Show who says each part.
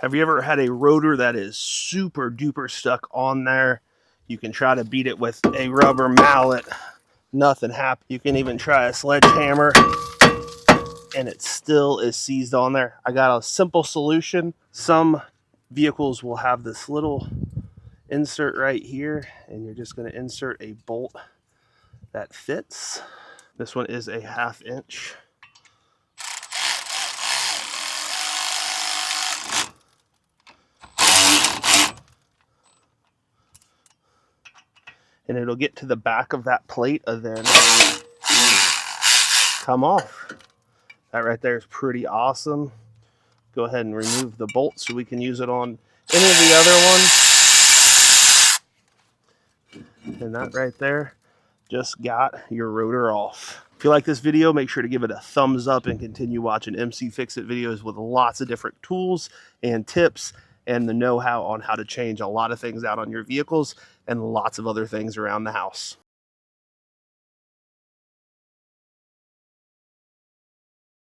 Speaker 1: Have you ever had a rotor that is super duper stuck on there? You can try to beat it with a rubber mallet. Nothing happens. You can even try a sledgehammer and it still is seized on there. I got a simple solution. Some vehicles will have this little insert right here, and you're just going to insert a bolt that fits. This one is a 1/2 inch. And it'll get to the back of that plate and then come off. That right there is pretty awesome. Go ahead and remove the bolt so we can use it on any of the other ones. And that right there just got your rotor off. If you like this video, make sure to give it a thumbs up and continue watching mcfixit videos with lots of different tools and tips and the know-how on how to change a lot of things out on your vehicles and lots of other things around the house.